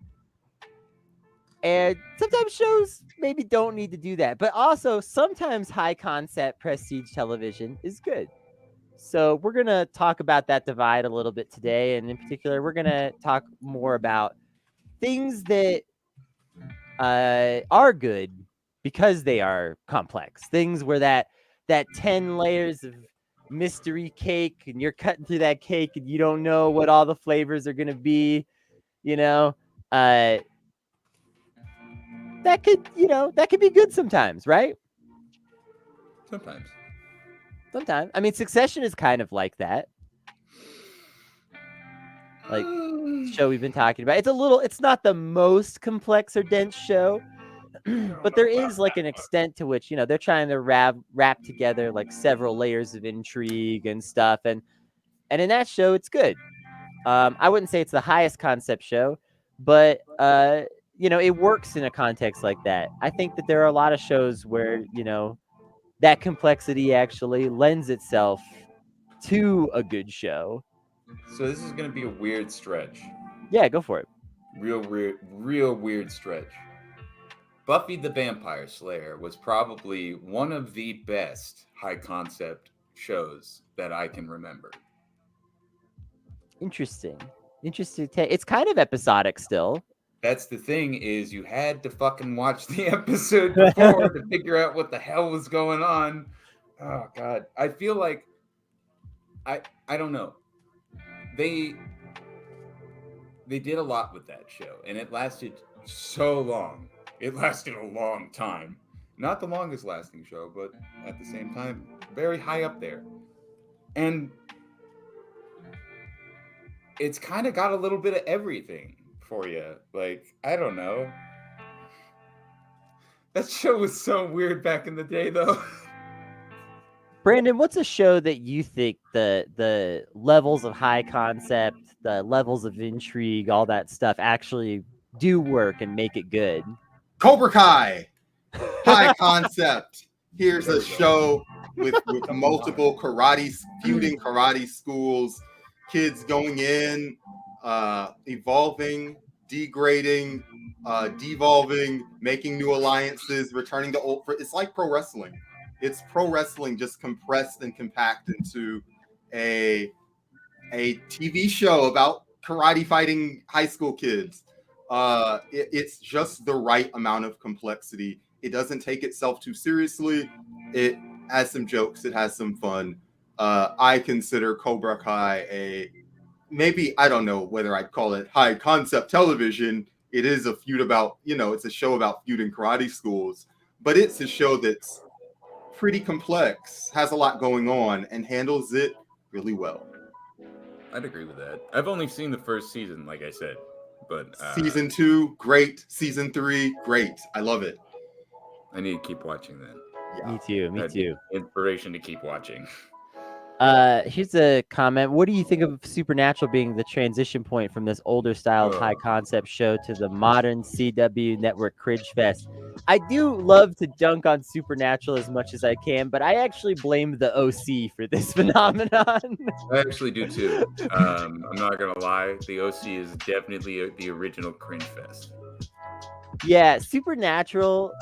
And sometimes shows maybe don't need to do that. But also, sometimes high concept prestige television is good. So we're going to talk about that divide a little bit today. And in particular, we're going to talk more about things that are good because they are complex. Things where that 10 layers of mystery cake and you're cutting through that cake and you don't know what all the flavors are going to be, that could be good sometimes, right? Sometimes. I mean, Succession is kind of like that. Like show we've been talking about. It's not the most complex or dense show, but there is like an extent to which, they're trying to wrap together like several layers of intrigue and stuff. And in that show, it's good. I wouldn't say it's the highest concept show, but, it works in a context like that. I think that there are a lot of shows where, that complexity actually lends itself to a good show. So this is going to be a weird stretch. Yeah, go for it. Real weird stretch. Buffy the Vampire Slayer was probably one of the best high concept shows that I can remember. Interesting. It's kind of episodic still. That's the thing, is you had to fucking watch the episode before to figure out what the hell was going on. Oh God. I feel like I don't know. They did a lot with that show, and it lasted so long. It lasted a long time. Not the longest lasting show, but at the same time, very high up there. And it's kind of got a little bit of everything for you. Like, I don't know. That show was so weird back in the day, though. Brandon, what's a show that you think the levels of high concept, the levels of intrigue, all that stuff actually do work and make it good? Cobra Kai, high concept. Here's a show with multiple feuding karate schools, kids going in, evolving, degrading, devolving, making new alliances, returning to old. It's like pro wrestling. It's pro wrestling just compressed and compact into a TV show about karate fighting high school kids. It's just the right amount of complexity. It doesn't take itself too seriously. It has some jokes. It has some fun. I consider Cobra Kai maybe, I don't know whether I'd call it high concept television. It is a feud about, it's a show about feuding karate schools, but it's a show that's pretty complex, has a lot going on, and handles it really well. I'd agree with that. I've only seen the first season, like I said, but season 2, great. Season 3, great. I love it. I need to keep watching that. Yeah. Me too. Inspiration to keep watching. Here's a comment. What do you think of Supernatural being the transition point from this older style of high concept show to the modern CW network cringe fest? I do love to dunk on Supernatural as much as I can, but I actually blame the OC for this phenomenon. I actually do too. I'm not gonna lie. The OC is definitely the original cringe fest. Yeah, Supernatural,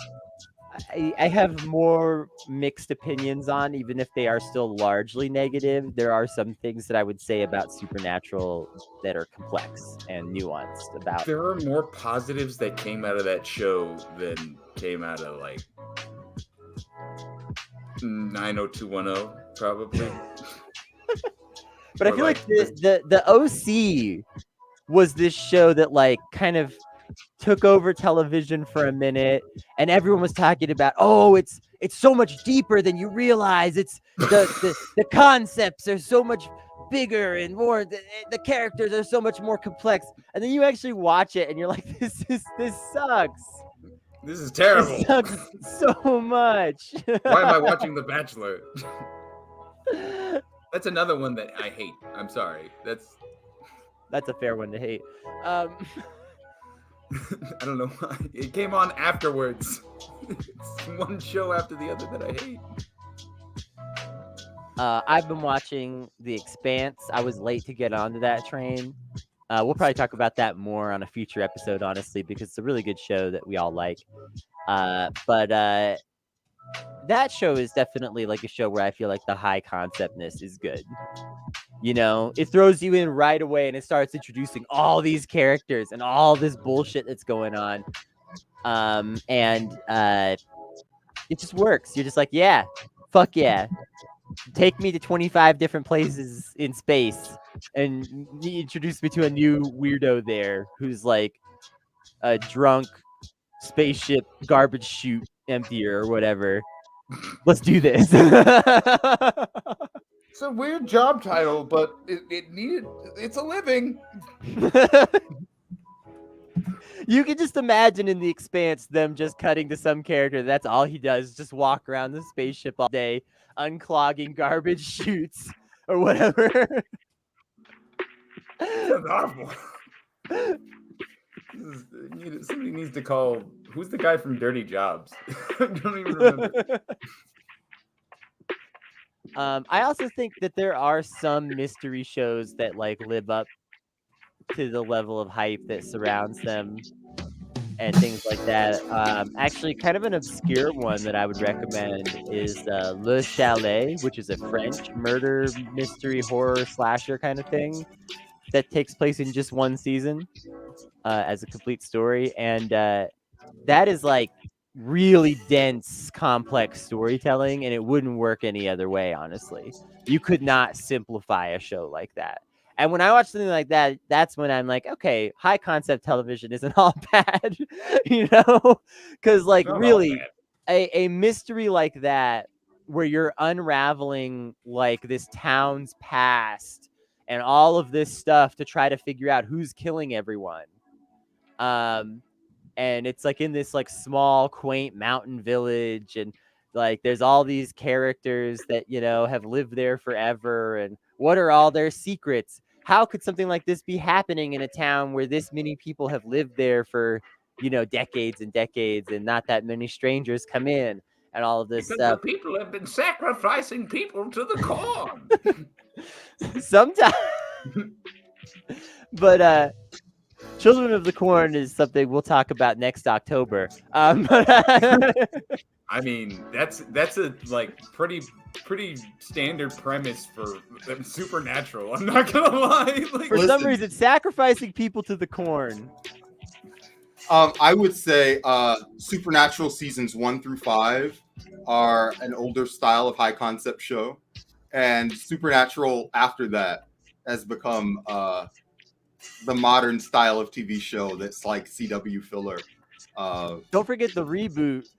I have more mixed opinions on, even if they are still largely negative. There are some things that I would say about Supernatural that are complex and nuanced about. There are more positives that came out of that show than came out of like 90210, probably. But I feel like the OC was this show that like kind of took over television for a minute, and everyone was talking about, oh, it's so much deeper than you realize. It's the concepts are so much bigger and more. The characters are so much more complex. And then you actually watch it, and you're like, this sucks. This is terrible. It sucks so much. Why am I watching The Bachelor? That's another one that I hate. I'm sorry. That's a fair one to hate. I don't know why. It came on afterwards. It's one show after the other that I hate. I've been watching The Expanse. I was late to get onto that train. We'll probably talk about that more on a future episode, honestly, because it's a really good show that we all like. But that show is definitely like a show where I feel like the high conceptness is good. You know, it throws you in right away and it starts introducing all these characters and all this bullshit that's going on. And it just works. You're just like, yeah, fuck yeah. Take me to 25 different places in space and introduce me to a new weirdo there who's like a drunk spaceship garbage chute emptier or whatever. Let's do this. It's a weird job title, but it's a living. You can just imagine in The Expanse them just cutting to some character. That's all he does, just walk around the spaceship all day, unclogging garbage chutes or whatever. That's awful. Somebody needs to call. Who's the guy from Dirty Jobs? I don't even remember. I also think that there are some mystery shows that like live up to the level of hype that surrounds them and things like that. Actually, kind of an obscure one that I would recommend is Le Chalet, which is a French murder mystery horror slasher kind of thing that takes place in just one season as a complete story. And that is like really dense, complex storytelling, and it wouldn't work any other way, honestly. You could not simplify a show like that. And when I watch something like that, that's when I'm like, okay, high concept television isn't all bad, you know? Because like really a mystery like that where you're unraveling like this town's past and all of this stuff to try to figure out who's killing everyone. And it's like in this like small, quaint mountain village, and like there's all these characters that, you know, have lived there forever, and what are all their secrets? How could something like this be happening in a town where this many people have lived there for, you know, decades and decades, and not that many strangers come in and all of this stuff? The people have been sacrificing people to the corn. Sometimes. But Children of the Corn is something we'll talk about next October. I mean, that's a like pretty standard premise for Supernatural. I'm not gonna lie. Like, for some reason, sacrificing people to the corn. I would say Supernatural seasons 1 through 5 are an older style of high concept show, and Supernatural after that has become the modern style of TV show that's like CW filler. Don't forget the reboot.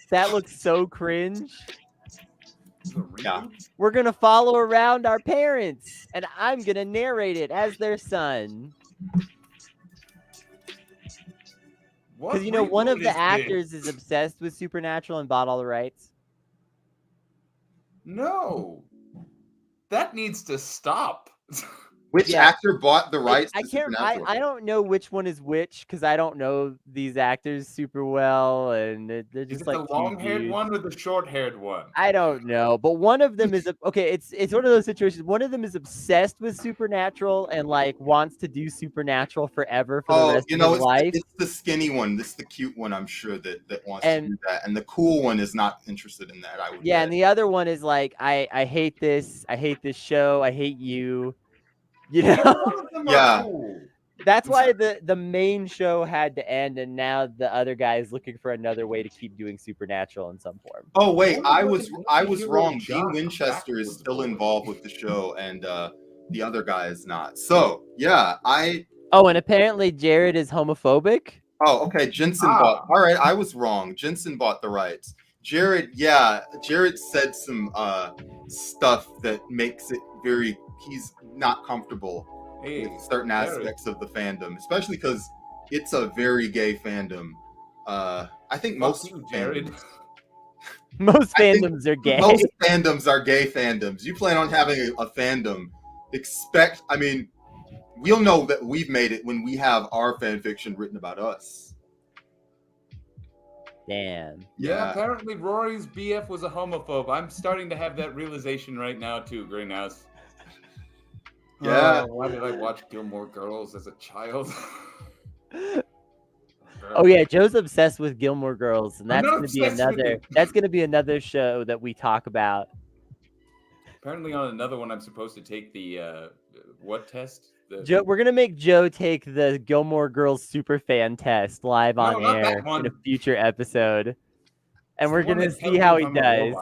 That looks so cringe. Yeah. We're going to follow around our parents, and I'm going to narrate it as their son. Because, you know, one of the actors is obsessed with Supernatural and bought all the rights. No. That needs to stop. Which actor bought the rights to Supernatural? I don't know which one is which, because I don't know these actors super well, and they're just like the long-haired one or the short-haired one? I don't know, but one of them is okay. It's one of those situations. One of them is obsessed with Supernatural and like wants to do Supernatural forever for the rest of his life. It's the skinny one. This is the cute one. I'm sure that wants to do that, and the cool one is not interested in that. I would. Yeah, and the other one is like, I hate this. I hate this show. I hate you. You know? Yeah. Cool. That's why the main show had to end, and now the other guy is looking for another way to keep doing Supernatural in some form. Oh wait, I was wrong. Dean Winchester is still involved with the show, and the other guy is not. So yeah, Oh, and apparently Jared is homophobic. Oh, okay. Jensen bought. All right, I was wrong. Jensen bought the rights. Jared said some stuff that makes it very. He's not comfortable with certain aspects of the fandom, especially because it's a very gay fandom. I think most fandoms are gay. Most fandoms are gay fandoms. You plan on having a fandom, we'll know that we've made it when we have our fan fiction written about us. Damn. Yeah, apparently Rory's BF was a homophobe. I'm starting to have that realization right now too, Greenhouse. Yeah. Why did I watch Gilmore Girls as a child? Oh yeah, Joe's obsessed with Gilmore Girls, and that's gonna be another show that we talk about. Apparently on another one I'm supposed to take the what test? Joe, we're gonna make Joe take the Gilmore Girls superfan test live on air in a future episode, and we're gonna see how he does.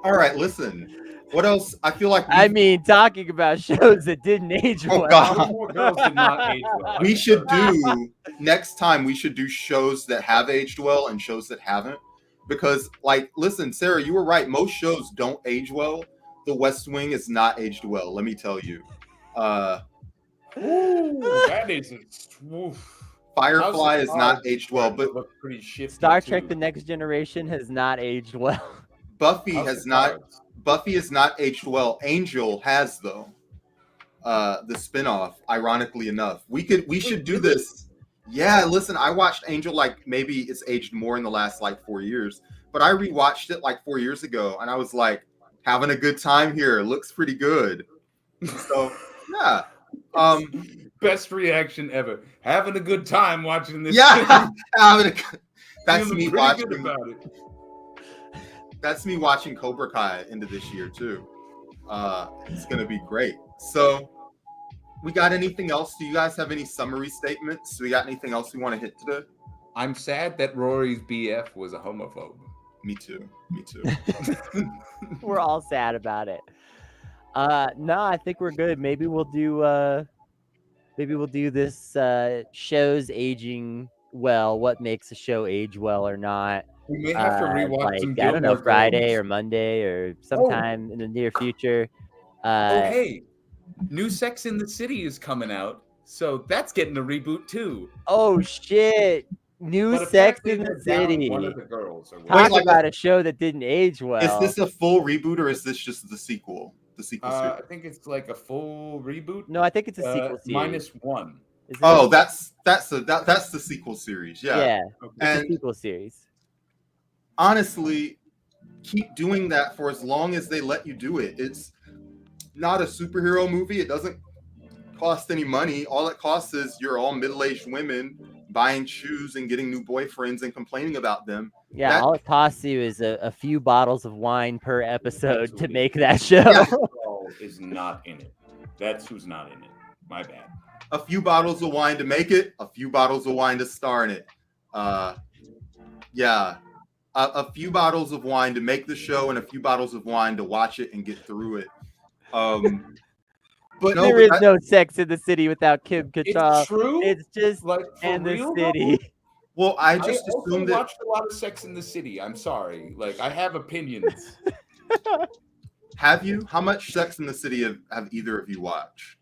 All right, listen. What else? I feel like talking about shows that didn't age well. Gilmore Girls did not age well. We should do next time. We should do shows that have aged well and shows that haven't, because listen, Sarah, you were right. Most shows don't age well. The West Wing is not aged well. Let me tell you. That is Firefly is not aged well, but Star Trek: The Next Generation has not aged well. Buffy has not aged well. Angel has though. The spinoff, ironically enough. We should do this. Yeah, listen, I watched Angel maybe it's aged more in the last 4 years, but I rewatched it 4 years ago and I was like, having a good time here. Looks pretty good. So yeah. Best reaction ever. Having a good time watching this. Yeah. That's me watching about it. That's me watching Cobra Kai into this year too. It's gonna be great. So we got anything else? Do you guys have any summary statements? Do we got anything else we want to hit today? I'm sad that Rory's BF was a homophobe. Me too. We're all sad about it. No, I think we're good. Maybe we'll do this shows aging well. What makes a show age well or not? We may have to rewatch some I don't know, Friday or Monday or sometime in the near future. Hey, new Sex in the City is coming out, so that's getting a reboot too. Oh shit! New Sex in the City. One of the girls. Talk about a show that didn't age well. Is this a full reboot or is this just the sequel? The sequel series? I think it's a full reboot. No, I think it's a sequel series. -1. Oh, that's the sequel series. Yeah. Yeah. Okay. And it's a sequel series. Honestly, keep doing that for as long as they let you do it. It's not a superhero movie. It doesn't cost any money. All it costs is you're all middle-aged women buying shoes and getting new boyfriends and complaining about them. Yeah, all it costs you is a few bottles of wine per episode to make that show. Yeah. Is not in it. That's who's not in it. My bad. A few bottles of wine to make it, a few bottles of wine to star in it. A few bottles of wine to make the show and a few bottles of wine to watch it and get through it. But there is no Sex in the City without Kim Cattrall. It's true. It's just in the city. Well, I just assumed that. I watched a lot of Sex in the City. I'm sorry. I have opinions. Have you? How much Sex in the City have either of you watched?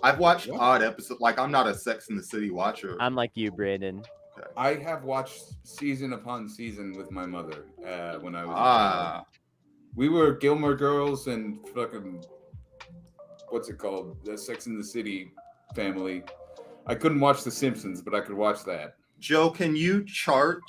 I've watched odd episodes. I'm not a Sex in the City watcher. I'm like you, Brandon. Okay. I have watched season upon season with my mother when I was a kid. We were Gilmore Girls and fucking what's it called? The Sex in the City family. I couldn't watch The Simpsons, but I could watch that. Joe, can you chart?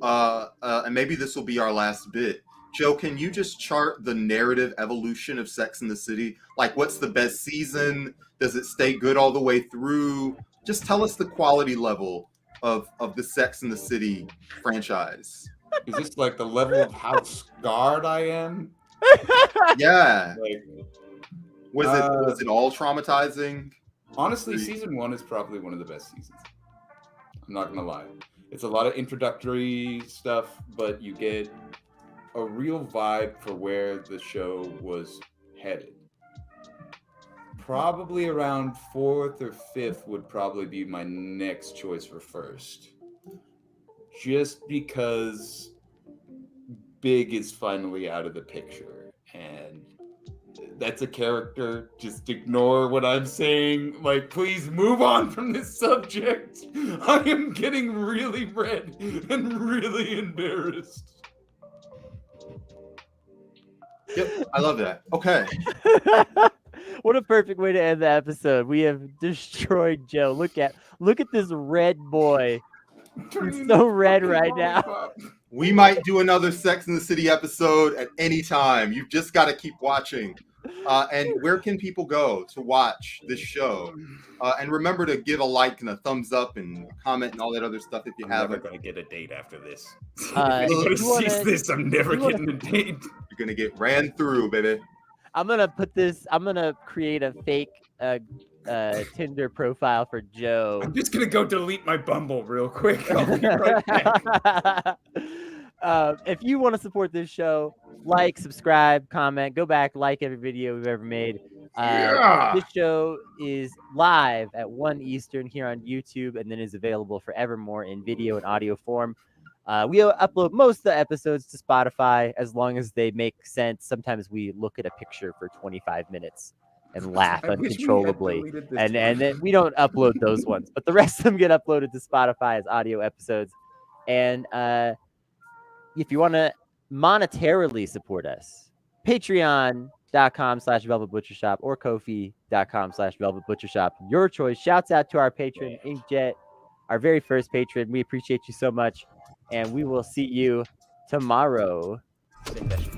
And maybe this will be our last bit. Joe, can you just chart the narrative evolution of Sex in the City? What's the best season? Does it stay good all the way through? Just tell us the quality level of the Sex in the City franchise. Is this the level of how scarred I am? Yeah. Was it all traumatizing? Honestly, season 1 is probably one of the best seasons. I'm not gonna lie. It's a lot of introductory stuff, but you get a real vibe for where the show was headed. probably around 4th or 5th would probably be my next choice for first. Just because Big is finally out of the picture, and that's a character. Just ignore what I'm saying. Like, please move on from this subject. I am getting really red and really embarrassed. Yep, I love that. Okay. What a perfect way to end the episode. We have destroyed Joe. Look at this red boy. He's so red right now. We might do another Sex and the City episode at any time. You've just got to keep watching. And where can people go to watch this show? And remember to give a like and a thumbs up and comment and all that other stuff if you have. I'm never going to get a date after this. If Anybody sees this, I'm never getting a date. You're going to get ran through, baby. I'm going to create a fake Tinder profile for Joe. I'm just going to go delete my Bumble real quick. I'll be right back. If you want to support this show, like, subscribe, comment, go back, like every video we've ever made. This show is live at 1 Eastern here on YouTube and then is available forevermore in video and audio form. We upload most of the episodes to Spotify as long as they make sense. Sometimes we look at a picture for 25 minutes and laugh uncontrollably. And then we don't upload those ones. But the rest of them get uploaded to Spotify as audio episodes. And if you want to monetarily support us, patreon.com/velvetbutchershop or kofi.com/velvetbutchershop. Your choice. Shouts out to our patron, Inkjet, our very first patron. We appreciate you so much. And we will see you tomorrow. I think that should